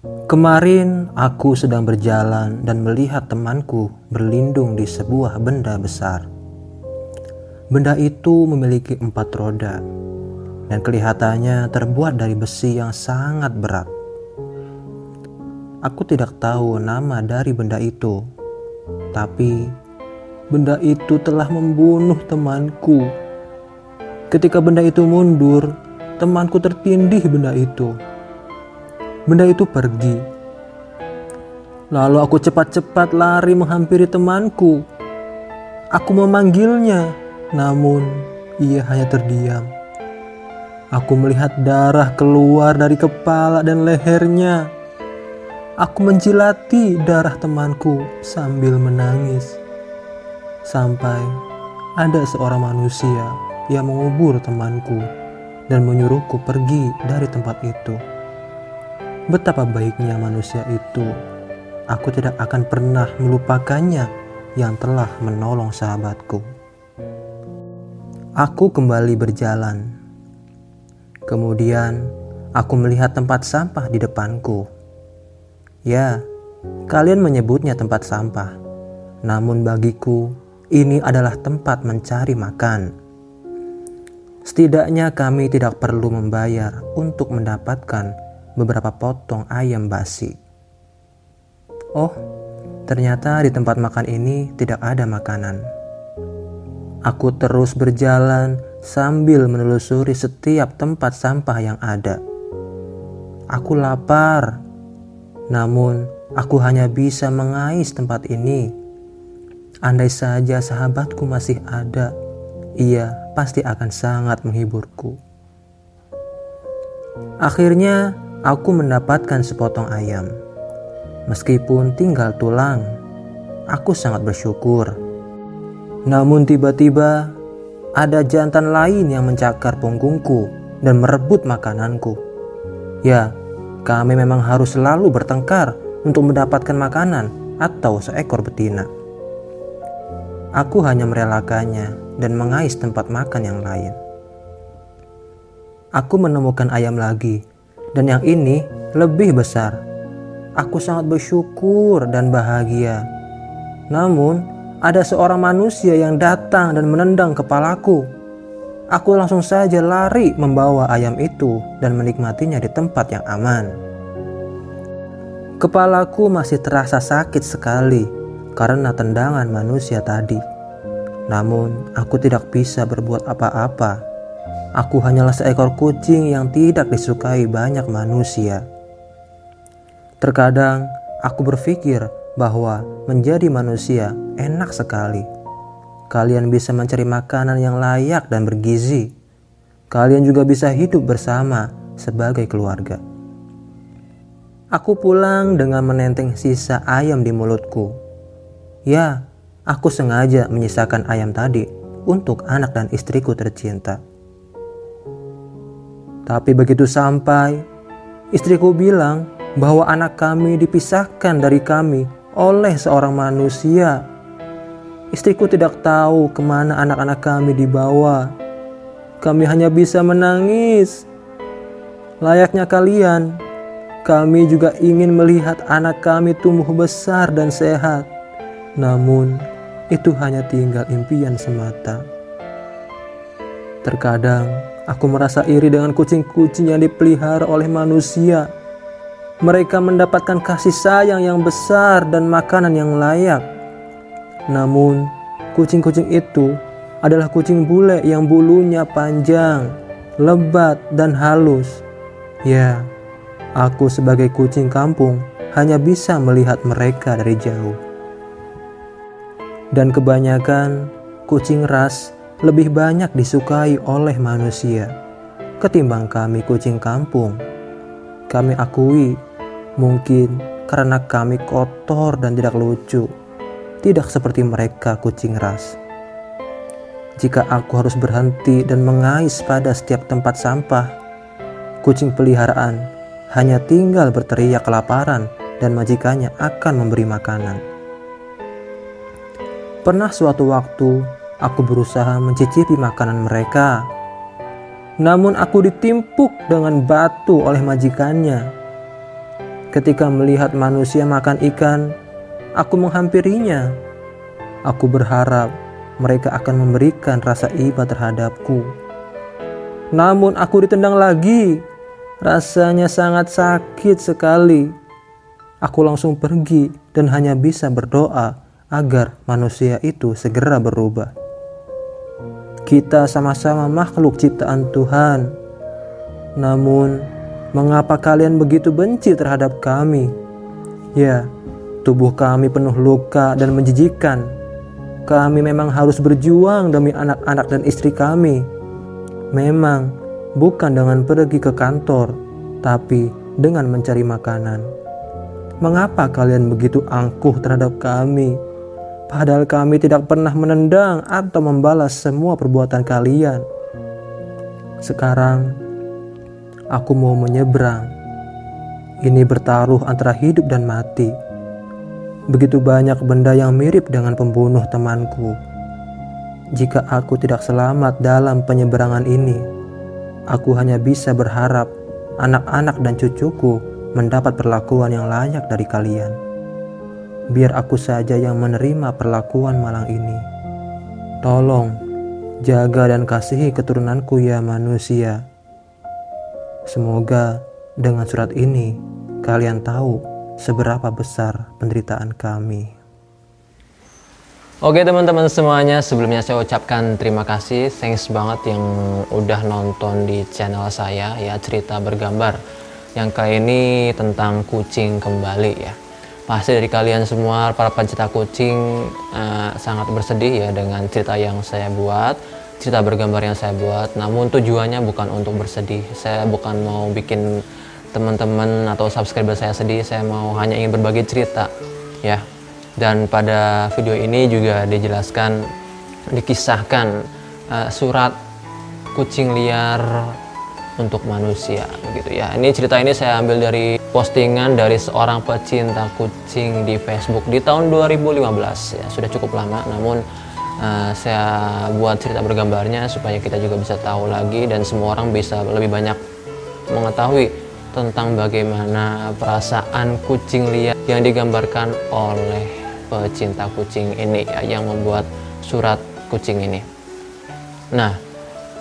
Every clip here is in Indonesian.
Kemarin aku sedang berjalan dan melihat temanku berlindung di sebuah benda besar. Benda itu memiliki 4 roda dan kelihatannya terbuat dari besi yang sangat berat. Aku tidak tahu nama dari benda itu, tapi benda itu telah membunuh temanku. Ketika benda itu mundur, temanku tertindih benda itu. Benda itu pergi. Lalu aku cepat-cepat lari menghampiri temanku. Aku memanggilnya, namun ia hanya terdiam. Aku melihat darah keluar dari kepala dan lehernya. Aku menjilati darah temanku sambil menangis. Sampai ada seorang manusia yang mengubur temanku dan menyuruhku pergi dari tempat itu. Betapa baiknya manusia itu. Aku tidak akan pernah melupakannya yang telah menolong sahabatku. Aku kembali berjalan. Kemudian aku melihat tempat sampah di depanku. Ya, kalian menyebutnya tempat sampah. Namun bagiku, ini adalah tempat mencari makan. Setidaknya kami tidak perlu membayar untuk mendapatkan beberapa potong ayam basi. Oh, ternyata di tempat makan ini tidak ada makanan. Aku terus berjalan sambil menelusuri setiap tempat sampah yang ada. Aku lapar, namun aku hanya bisa mengais tempat ini. Andai saja sahabatku masih ada, ia pasti akan sangat menghiburku. Akhirnya, aku mendapatkan sepotong ayam. Meskipun tinggal tulang, aku sangat bersyukur. Namun tiba-tiba ada jantan lain yang mencakar punggungku dan merebut makananku. Ya, kami memang harus selalu bertengkar untuk mendapatkan makanan atau seekor betina. Aku hanya merelakannya dan mengais tempat makan yang lain. Aku menemukan ayam lagi. Dan yang ini lebih besar. Aku sangat bersyukur dan bahagia. Namun, ada seorang manusia yang datang dan menendang kepalaku. Aku langsung saja lari membawa ayam itu dan menikmatinya di tempat yang aman. Kepalaku masih terasa sakit sekali karena tendangan manusia tadi. Namun, aku tidak bisa berbuat apa-apa. Aku hanyalah seekor kucing yang tidak disukai banyak manusia. Terkadang aku berpikir bahwa menjadi manusia enak sekali. Kalian bisa mencari makanan yang layak dan bergizi. Kalian juga bisa hidup bersama sebagai keluarga. Aku pulang dengan menenteng sisa ayam di mulutku. Ya, aku sengaja menyisakan ayam tadi untuk anak dan istriku tercinta. Tapi begitu sampai, istriku bilang bahwa anak kami dipisahkan dari kami oleh seorang manusia. Istriku tidak tahu kemana anak-anak kami dibawa. Kami hanya bisa menangis. Layaknya kalian, kami juga ingin melihat anak kami tumbuh besar dan sehat. Namun, itu hanya tinggal impian semata. Terkadang, aku merasa iri dengan kucing-kucing yang dipelihara oleh manusia. Mereka mendapatkan kasih sayang yang besar dan makanan yang layak. Namun, kucing-kucing itu adalah kucing bule yang bulunya panjang, lebat, dan halus. Ya, aku sebagai kucing kampung hanya bisa melihat mereka dari jauh. Dan kebanyakan kucing ras lebih banyak disukai oleh manusia ketimbang kami kucing kampung. Kami akui, mungkin karena kami kotor dan tidak lucu, tidak seperti mereka kucing ras. Jika aku harus berhenti dan mengais pada setiap tempat sampah, kucing peliharaan hanya tinggal berteriak kelaparan dan majikannya akan memberi makanan. Pernah suatu waktu, aku berusaha mencicipi makanan mereka. Namun aku ditimpuk dengan batu oleh majikannya. Ketika melihat manusia makan ikan, aku menghampirinya. Aku berharap mereka akan memberikan rasa iba terhadapku. Namun aku ditendang lagi. Rasanya sangat sakit sekali. Aku langsung pergi dan hanya bisa berdoa agar manusia itu segera berubah. Kita sama-sama makhluk ciptaan Tuhan. Namun, mengapa kalian begitu benci terhadap kami? Ya, tubuh kami penuh luka dan menjijikan. Kami memang harus berjuang demi anak-anak dan istri kami. Memang bukan dengan pergi ke kantor, tapi dengan mencari makanan. Mengapa kalian begitu angkuh terhadap kami? Padahal kami tidak pernah menendang atau membalas semua perbuatan kalian. Sekarang, aku mau menyeberang. Ini bertaruh antara hidup dan mati. Begitu banyak benda yang mirip dengan pembunuh temanku. Jika aku tidak selamat dalam penyeberangan ini, aku hanya bisa berharap anak-anak dan cucuku mendapat perlakuan yang layak dari kalian. Biar aku saja yang menerima perlakuan malang ini. Tolong jaga dan kasihi keturunanku ya manusia. Semoga dengan surat ini kalian tahu seberapa besar penderitaan kami. Oke teman-teman semuanya, sebelumnya saya ucapkan terima kasih, thanks banget yang udah nonton di channel saya ya, Cerita Bergambar. Yang kali ini tentang kucing kembali ya. Pasti dari kalian semua para pencinta kucing sangat bersedih ya dengan cerita yang saya buat, cerita bergambar yang saya buat. Namun tujuannya bukan untuk bersedih. Saya bukan mau bikin teman-teman atau subscriber saya sedih. Saya mau hanya ingin berbagi cerita ya. Dan pada video ini juga dijelaskan, dikisahkan surat kucing liar untuk manusia begitu ya. Ini cerita ini saya ambil dari postingan dari seorang pecinta kucing di Facebook di tahun 2015 ya, sudah cukup lama. Namun saya buat cerita bergambarnya supaya kita juga bisa tahu lagi dan semua orang bisa lebih banyak mengetahui tentang bagaimana perasaan kucing liar yang digambarkan oleh pecinta kucing ini ya, yang membuat surat kucing ini. Nah,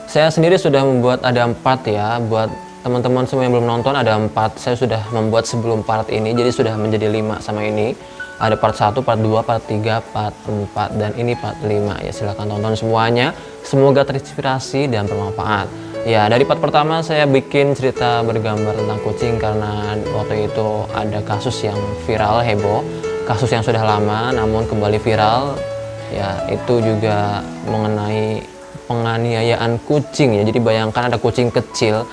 saya sendiri sudah membuat ada 4 ya, buat teman-teman semua yang belum nonton ada 4. Saya sudah membuat sebelum part ini, jadi sudah menjadi 5 sama ini. Ada part 1, part 2, part 3, part 4, dan ini part 5 ya. Silahkan tonton semuanya, semoga terinspirasi dan bermanfaat. Ya, dari part pertama saya bikin cerita bergambar tentang kucing karena waktu itu ada kasus yang viral heboh, kasus yang sudah lama namun kembali viral ya, itu juga mengenai penganiayaan kucing ya. Jadi bayangkan ada kucing kecil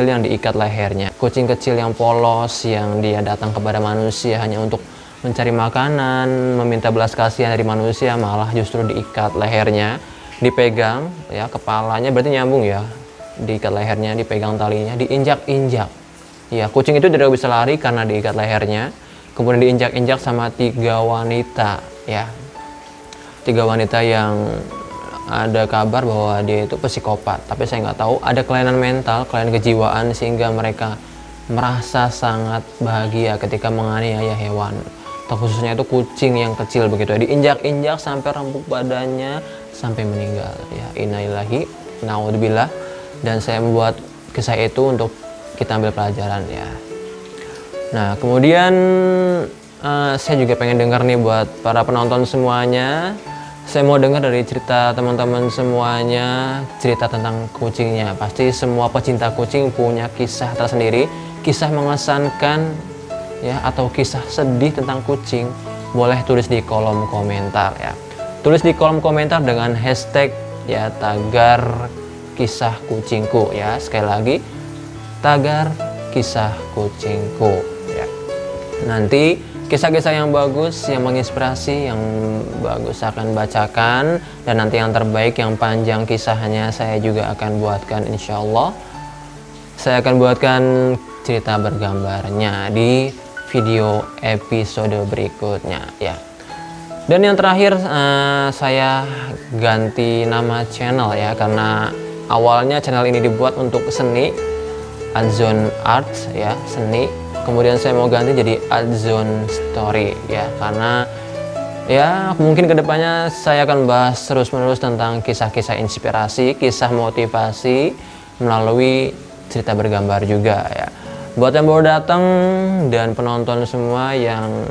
yang diikat lehernya, kucing kecil yang polos yang dia datang kepada manusia hanya untuk mencari makanan, meminta belas kasihan dari manusia, malah justru diikat lehernya, dipegang ya, kepalanya berarti nyambung ya, diikat lehernya, dipegang talinya, diinjak-injak ya. Kucing itu tidak bisa lari karena diikat lehernya, kemudian diinjak-injak sama 3 wanita ya, 3 wanita yang ada kabar bahwa dia itu psikopat, tapi saya nggak tahu, ada kelainan mental, kelainan kejiwaan sehingga mereka merasa sangat bahagia ketika menganiaya hewan, atau khususnya itu kucing yang kecil begitu ya, diinjak-injak sampai rambut badannya sampai meninggal ya. Innalillahi naudzubillah. Dan saya membuat kisah itu untuk kita ambil pelajaran ya. Nah kemudian saya juga pengen dengar nih buat para penonton semuanya. Saya mau dengar dari cerita teman-teman semuanya, cerita tentang kucingnya. Pasti semua pecinta kucing punya kisah tersendiri, kisah mengesankan ya, atau kisah sedih tentang kucing. Boleh tulis di kolom komentar ya. Tulis di kolom komentar dengan hashtag ya, tagar kisah kucingku ya. Sekali lagi, tagar kisah kucingku ya. Nanti kisah-kisah yang bagus, yang menginspirasi, yang bagus akan bacakan, dan nanti yang terbaik, yang panjang kisahnya saya juga akan buatkan, insya Allah. Saya akan buatkan cerita bergambarnya di video episode berikutnya ya. Dan yang terakhir saya ganti nama channel ya, karena awalnya channel ini dibuat untuk seni, Adzon Art ya, seni. kemudian saya mau ganti jadi adzone story ya, karena ya mungkin kedepannya saya akan bahas terus-menerus tentang kisah-kisah inspirasi, kisah motivasi melalui cerita bergambar juga ya. Buat yang baru datang dan penonton semua yang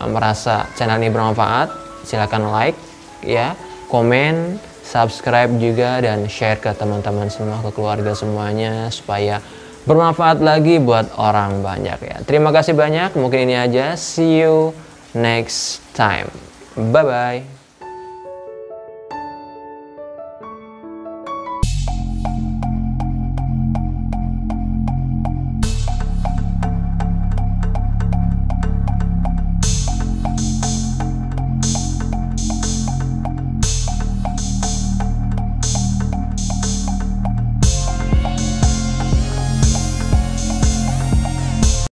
merasa channel ini bermanfaat, silakan like ya, komen, subscribe juga, dan share ke teman-teman semua, ke keluarga semuanya, supaya bermanfaat lagi buat orang banyak ya. Terima kasih banyak, mungkin ini aja. See you next time. Bye bye.